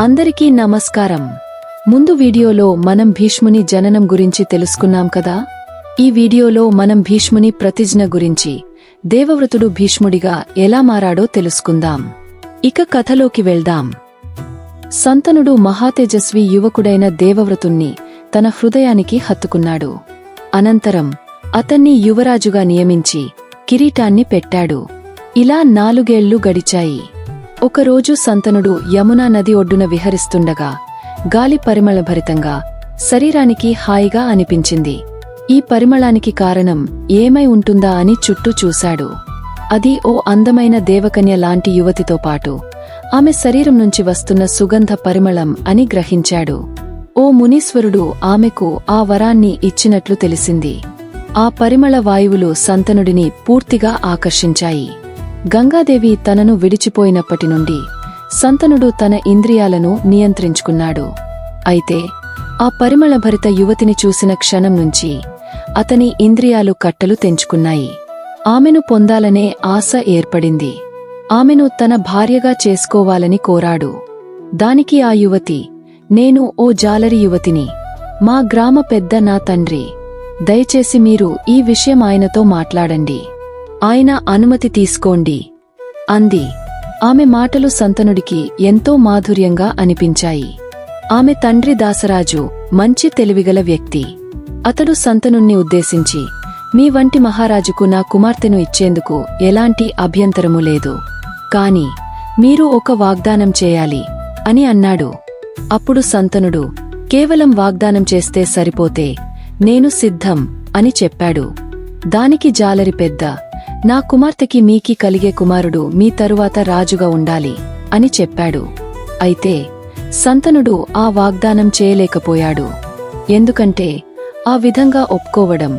అందరికీ నమస్కారం. ముందు వీడియోలో మనం భీష్ముని జననం గురించి తెలుసుకున్నాం కదా. ఈ వీడియోలో మనం భీష్ముని ప్రతిజ్ఞ గురించి, దేవవ్రతుడు భీష్ముడిగా ఎలా మారాడో తెలుసుకుందాం. ఇక కథలోకి వెళ్దాం. సంతనుడు మహాతేజస్వి యువకుడైన దేవవ్రతుణ్ణి తన హృదయానికి హత్తుకున్నాడు. అనంతరం అతన్ని యువరాజుగా నియమించి కిరీటాన్ని పెట్టాడు. ఇలా 4 ఏళ్లు గడిచాయి. ఒకరోజు సంతనుడు యమునా నది ఒడ్డున విహరిస్తుండగా గాలి పరిమళభరితంగా శరీరానికి హాయిగా అనిపించింది. ఈ పరిమళానికి కారణం ఏమై ఉంటుందా అని చుట్టూ చూశాడు. అది ఓ అందమైన దేవకన్య లాంటి యువతితో పాటు ఆమె శరీరం నుంచి వస్తున్న సుగంధ పరిమళం అని గ్రహించాడు. ఓ మునీశ్వరుడు ఆమెకు ఆ వరాన్ని ఇచ్చినట్లు తెలిసింది. ఆ పరిమళ వాయువులు సంతనుడిని పూర్తిగా ఆకర్షించాయి. గంగాదేవి తనను విడిచిపోయినప్పటి నుండి సంతనుడు తన ఇంద్రియాలను నియంత్రించుకున్నాడు. అయితే ఆ పరిమళభరిత యువతిని చూసిన క్షణం నుంచి అతని ఇంద్రియాలు కట్టలు తెంచుకున్నాయి. ఆమెను పొందాలనే ఆశ ఏర్పడింది. ఆమెను తన భార్యగా చేసుకోవాలని కోరాడు. దానికి ఆ యువతి, నేను ఓ జాలరి యువతిని. మా గ్రామ పెద్ద నా తండ్రి. దయచేసి మీరు ఈ విషయం ఆయనతో మాట్లాడండి. ఆయన అనుమతి తీసుకోండి అంది. ఆమె మాటలు సంతనుడికి ఎంతో మాధుర్యంగా అనిపించాయి. ఆమె తండ్రి దాసరాజు మంచి తెలివిగల వ్యక్తి. అతడు సంతనుణ్ణి ఉద్దేశించి, మీ వంటి మహారాజుకు నా కుమార్తెను ఇచ్చేందుకు ఎలాంటి అభ్యంతరము లేదు. కాని మీరు ఒక వాగ్దానం చేయాలి అని అన్నాడు. అప్పుడు సంతనుడు, కేవలం వాగ్దానం చేస్తే సరిపోతే నేను సిద్ధం అని చెప్పాడు. దానికి జాలరి పెద్ద, నా కుమార్తెకి మీకి కలిగే కుమారుడు మీ తరువాత రాజుగా ఉండాలి అని చెప్పాడు. అయితే సంతనుడు ఆ వాగ్దానం చేయలేకపోయాడు. ఎందుకంటే ఆ విధంగా ఒప్పుకోవడం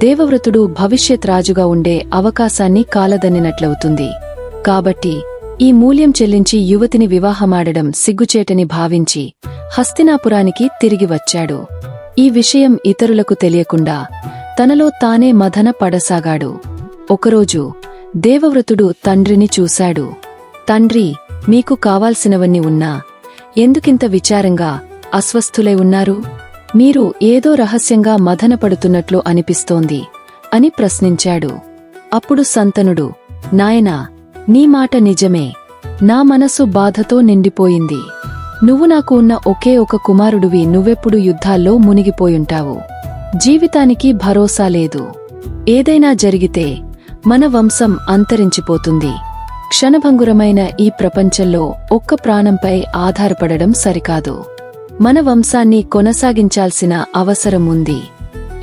దేవవ్రతుడు భవిష్యత్ రాజుగా ఉండే అవకాశాన్ని కాలదన్నినట్లవుతుంది. కాబట్టి ఈ మూల్యం చెల్లించి యువతిని వివాహమాడడం సిగ్గుచేటని భావించి హస్తినాపురానికి తిరిగి వచ్చాడు. ఈ విషయం ఇతరులకు తెలియకుండా తనలో తానే మదన పడసాగాడు. ఒకరోజు దేవవ్రతుడు తండ్రిని చూశాడు. తండ్రి, మీకు కావాల్సినవన్నీ ఉన్నా ఎందుకింత విచారంగా అస్వస్థులై ఉన్నారు? మీరు ఏదో రహస్యంగా మదనపడుతున్నట్లు అనిపిస్తోంది అని ప్రశ్నించాడు. అప్పుడు సంతనుడు, నాయనా, నీ మాట నిజమే. నా మనసు బాధతో నిండిపోయింది. నువ్వు నాకు ఉన్న ఒకే ఒక కుమారుడివి. నువ్వెప్పుడు యుద్ధాల్లో మునిగిపోయుంటావు. జీవితానికి భరోసా లేదు. ఏదైనా జరిగితే మన వంశం అంతరించిపోతుంది. క్షణభంగురమైన ఈ ప్రపంచంలో ఒక్క ప్రాణంపై ఆధారపడడం సరికాదు. మన వంశాన్ని కొనసాగించాల్సిన అవసరం ఉంది.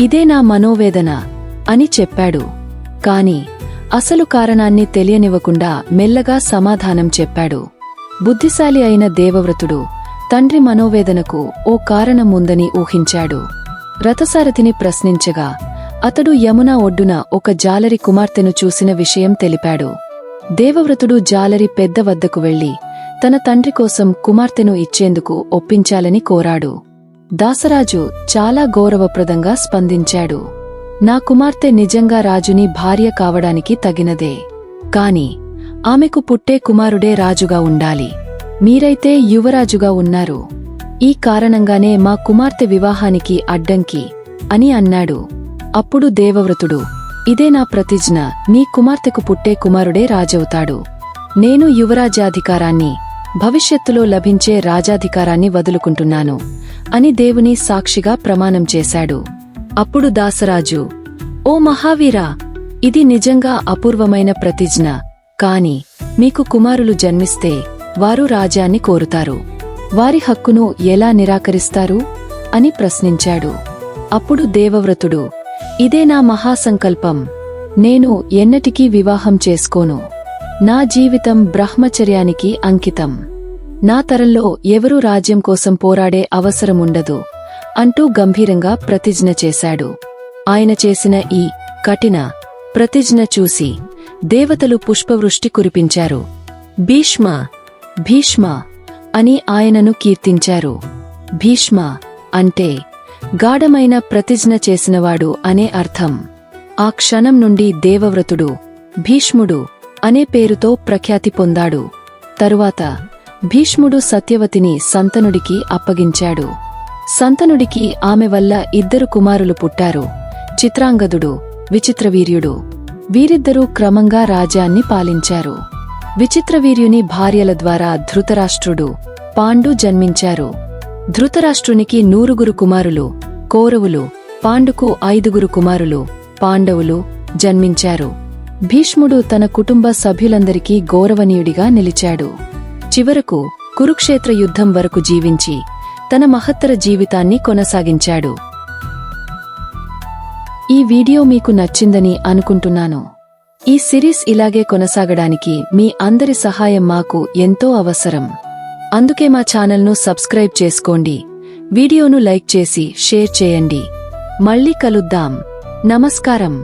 ఇదే నా మనోవేదన అని చెప్పాడు. కాని అసలు కారణాన్ని తెలియనివ్వకుండా మెల్లగా సమాధానం చెప్పాడు. బుద్ధిశాలి అయిన దేవవ్రతుడు తండ్రి మనోవేదనకు ఓ కారణం ఉందని ఊహించాడు. రథసారథిని ప్రశ్నించగా అతడు యమునా ఒడ్డున ఒక జాలరి కుమార్తెను చూసిన విషయం తెలిపాడు. దేవవ్రతుడు జాలరి పెద్ద వద్దకు వెళ్లి తన తండ్రి కోసం కుమార్తెను ఇచ్చేందుకు ఒప్పించాలని కోరాడు. దాసరాజు చాలా గౌరవప్రదంగా స్పందించాడు. నా కుమార్తె నిజంగా రాజుని భార్య కావడానికి తగినదే. కాని ఆమెకు పుట్టే కుమారుడే రాజుగా ఉండాలి. మీరైతే యువరాజుగా ఉన్నారు. ఈ కారణంగానే మా కుమార్తె వివాహానికి అడ్డంకి అని అన్నాడు. అప్పుడు దేవవ్రతుడు, ఇదే నా ప్రతిజ్ఞ. నీ కుమార్తెకు పుట్టే కుమారుడే రాజవుతాడు. నేను యువరాజ్యాధికారాన్ని, భవిష్యత్తులో లభించే రాజాధికారాన్ని వదులుకుంటున్నాను అని దేవుని సాక్షిగా ప్రమాణం చేశాడు. అప్పుడు దాసరాజు, ఓ మహావీరా, ఇది నిజంగా అపూర్వమైన ప్రతిజ్ఞ. కాని మీకు కుమారులు జన్మిస్తే వారు రాజ్యాన్ని కోరుతారు. వారి హక్కును ఎలా నిరాకరిస్తారు అని ప్రశ్నించాడు. అప్పుడు దేవవ్రతుడు, ఇదే నా మహాసంకల్పం. నేను ఎన్నటికీ వివాహం చేసుకోను. నా జీవితం బ్రహ్మచర్యానికి అంకితం. నా తరంలో ఎవరూ రాజ్యం కోసం పోరాడే అవసరముండదు అంటూ గంభీరంగా ప్రతిజ్ఞ చేశాడు. ఆయన చేసిన ఈ కఠిన ప్రతిజ్ఞ చూసి దేవతలు పుష్పవృష్టి కురిపించారు. భీష్మ, భీష్మ అని ఆయనను కీర్తించారు. భీష్మ అంటే గాఢమైన ప్రతిజ్ఞ చేసినవాడు అనే అర్థం. ఆ క్షణం నుండి దేవవ్రతుడు భీష్ముడు అనే పేరుతో ప్రఖ్యాతి పొందాడు. తరువాత భీష్ముడు సత్యవతిని శంతనుడికి అప్పగించాడు. శంతనుడికి ఆమె వల్ల 2 కుమారులు పుట్టారు, చిత్రాంగదుడు, విచిత్రవీర్యుడు. వీరిద్దరూ క్రమంగా రాజ్యాన్ని పాలించారు. విచిత్రవీర్యుని భార్యల ద్వారా ధృతరాష్ట్రుడు, పాండు జన్మించారు. ధృతరాష్ట్రునికి 100 కుమారులు, కౌరవులు. పాండుకు 5 కుమారులు, పాండవులు జన్మించారు. భీష్ముడు తన కుటుంబ సభ్యులందరికీ గౌరవనీయుడిగా నిలిచాడు. చివరకు కురుక్షేత్ర యుద్ధం వరకు జీవించి తన మహత్తర జీవితాన్ని కొనసాగించాడు. ఈ వీడియో మీకు నచ్చిందని అనుకుంటున్నాను. ఈ సిరీస్ ఇలాగే కొనసాగడానికి మీ అందరి సహాయం మాకు ఎంతో అవసరం. అందుకే మా ఛానల్ను సబ్స్క్రైబ్ చేసుకోండి, వీడియోను లైక్ చేసి షేర్ చేయండి. మళ్ళీ కలుద్దాం. నమస్కారం.